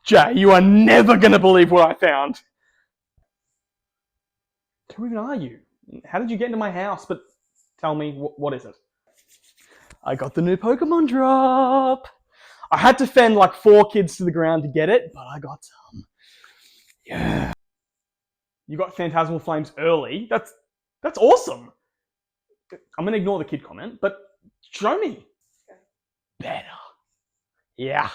Jay, you are never going to believe what I found. Who even are you? How did you get into my house? But tell me, what is it? I got the new Pokemon drop. I had to fend like 4 kids to the ground to get it, but I got some. Yeah. You got Phantasmal Flames early. That's awesome. I'm gonna ignore the kid comment, but show me. Better. Yeah.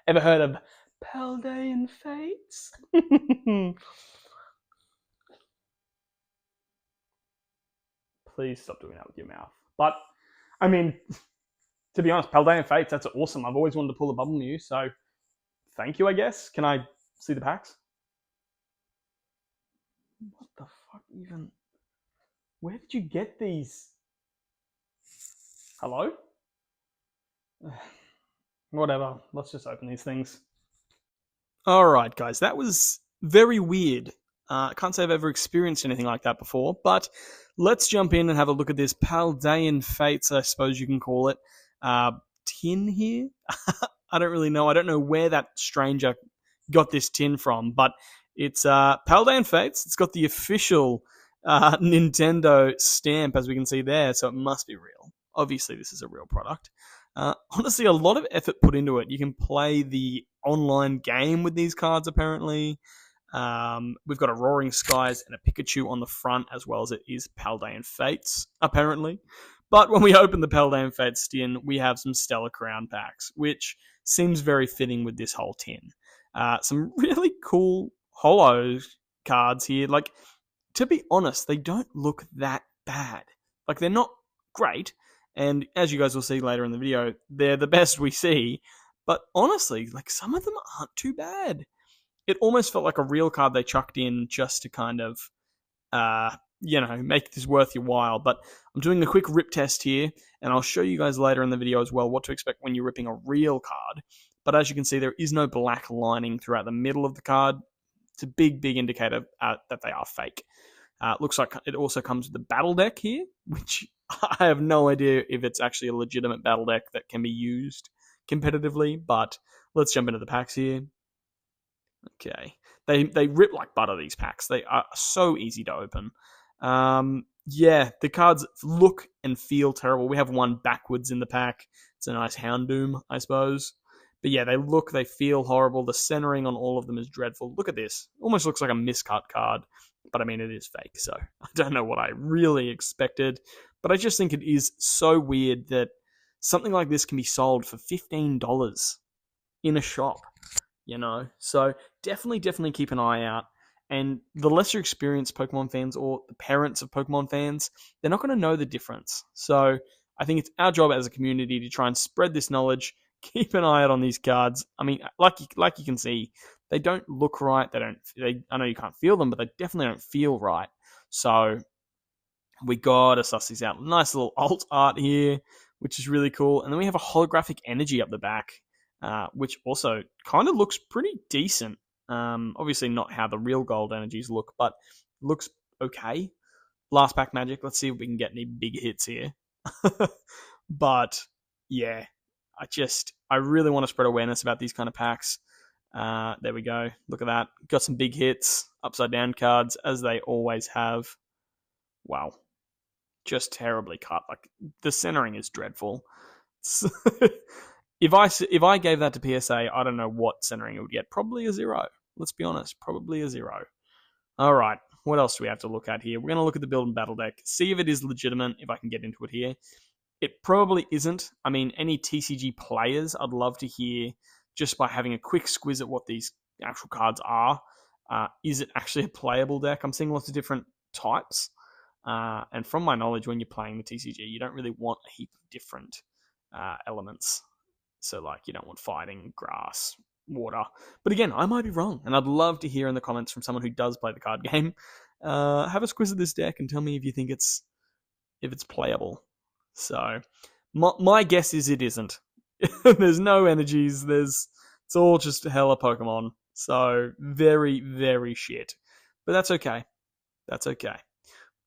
Ever heard of Paldean Fates? Please stop doing that with your mouth. But, I mean, to be honest, Paldean Fates, that's awesome. I've always wanted to pull a Bubble Mew, so thank you, I guess. Can I see the packs? What the fuck even? Where did you get these? Hello? Whatever. Let's just open these things. Alright, guys. That was very weird. I can't say I've ever experienced anything like that before, but let's jump in and have a look at this Paldean Fates, I suppose you can call it. Tin here? I don't really know. I don't know where that stranger got this tin from, but it's Paldean Fates. It's got the official Nintendo stamp, as we can see there, so it must be real. Obviously, this is a real product. Honestly, a lot of effort put into it. You can play the online game with these cards, apparently. We've got a Roaring Skies and a Pikachu on the front, as well as it is Paldean Fates, apparently. But when we open the Paldean Fates tin, we have some Stellar Crown packs, which seems very fitting with this whole tin. Some really cool holo cards here. Like, to be honest, they don't look that bad. Like, they're not great, and as you guys will see later in the video, they're the best we see. But honestly, like, some of them aren't too bad. It almost felt like a real card they chucked in just to kind of, make this worth your while. But I'm doing a quick rip test here, and I'll show you guys later in the video as well what to expect when you're ripping a real card. But as you can see, there is no black lining throughout the middle of the card. It's a big, big indicator that they are fake. Looks like it also comes with the battle deck here, which I have no idea if it's actually a legitimate battle deck that can be used competitively, but let's jump into the packs here. Okay. They rip like butter, these packs. They are so easy to open. The cards look and feel terrible. We have one backwards in the pack. It's a nice Houndoom, I suppose. But yeah, they feel horrible. The centering on all of them is dreadful. Look at this. Almost looks like a miscut card. But I mean, it is fake, so I don't know what I really expected. But I just think it is so weird that something like this can be sold for $15 in a shop, So definitely keep an eye out. And the lesser experienced Pokemon fans or the parents of Pokemon fans, they're not going to know the difference. So I think it's our job as a community to try and spread this knowledge. Keep an eye out on these cards. I mean, like you can see, they don't look right. I know you can't feel them, but they definitely don't feel right. So we gotta suss these out. Nice little alt art here, which is really cool. And then we have a holographic energy up the back, which also kind of looks pretty decent. Obviously not how the real gold energies look, but looks okay. Last pack magic. Let's see if we can get any big hits here. But yeah, I really want to spread awareness about these kind of packs. There we go. Look at that. Got some big hits. Upside down cards, as they always have. Wow. Just terribly cut. Like, the centering is dreadful. If I gave that to PSA, I don't know what centering it would get. Probably a 0. Let's be honest. Probably a 0. Alright. What else do we have to look at here? We're going to look at the build and battle deck. See if it is legitimate, if I can get into it here. It probably isn't. I mean, any TCG players, I'd love to hear, just by having a quick squiz at what these actual cards are. Is it actually a playable deck? I'm seeing lots of different types. And from my knowledge, when you're playing the TCG, you don't really want a heap of different elements. So, like, you don't want fighting, grass, water. But again, I might be wrong. And I'd love to hear in the comments from someone who does play the card game. Have a squiz at this deck and tell me if you think it's playable. So, my guess is it isn't. There's no energies. It's all just hella Pokemon. So, very, very shit. But that's okay. That's okay.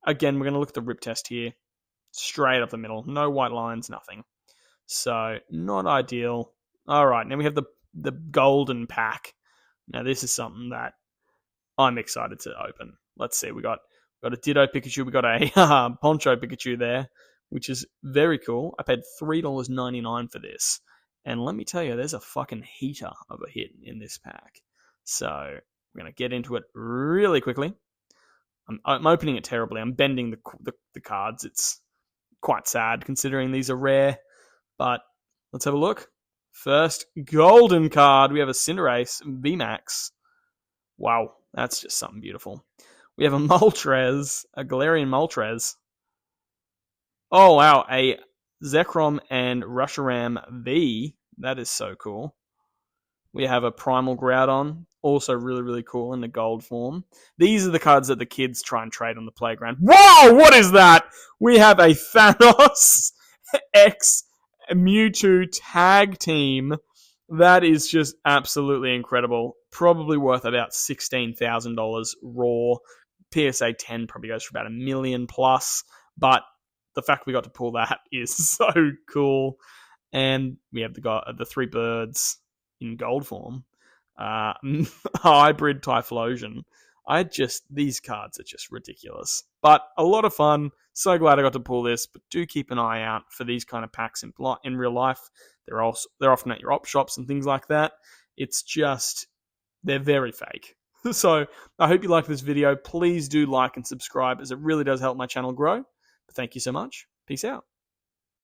Again, we're going to look at the rip test here. Straight up the middle. No white lines, nothing. So, not ideal. Alright, now we have the golden pack, Now, this is something that I'm excited to open. Let's see. We got a Ditto Pikachu. We got a Poncho Pikachu there, which is very cool. I paid $3.99 for this. And let me tell you, there's a fucking heater of a hit in this pack. So we're going to get into it really quickly. I'm opening it terribly. I'm bending the cards. It's quite sad considering these are rare. But let's have a look. First golden card. We have a Cinderace VMAX. Wow, that's just something beautiful. We have a Moltres, a Galarian Moltres. Oh, wow, a Zekrom and Rusharam V. That is so cool. We have a Primal Groudon, also really, really cool in the gold form. These are the cards that the kids try and trade on the playground. Whoa, what is that? We have a Thanos X Mewtwo tag team. That is just absolutely incredible. Probably worth about $16,000 raw. PSA 10 probably goes for about $1 million plus. But the fact we got to pull that is so cool. And we have the three birds in gold form. Hybrid Typhlosion. These cards are just ridiculous. But a lot of fun. So glad I got to pull this. But do keep an eye out for these kind of packs in real life. They're often at your op shops and things like that. It's just, they're very fake. So I hope you like this video. Please do like and subscribe, as it really does help my channel grow. But thank you so much. Peace out.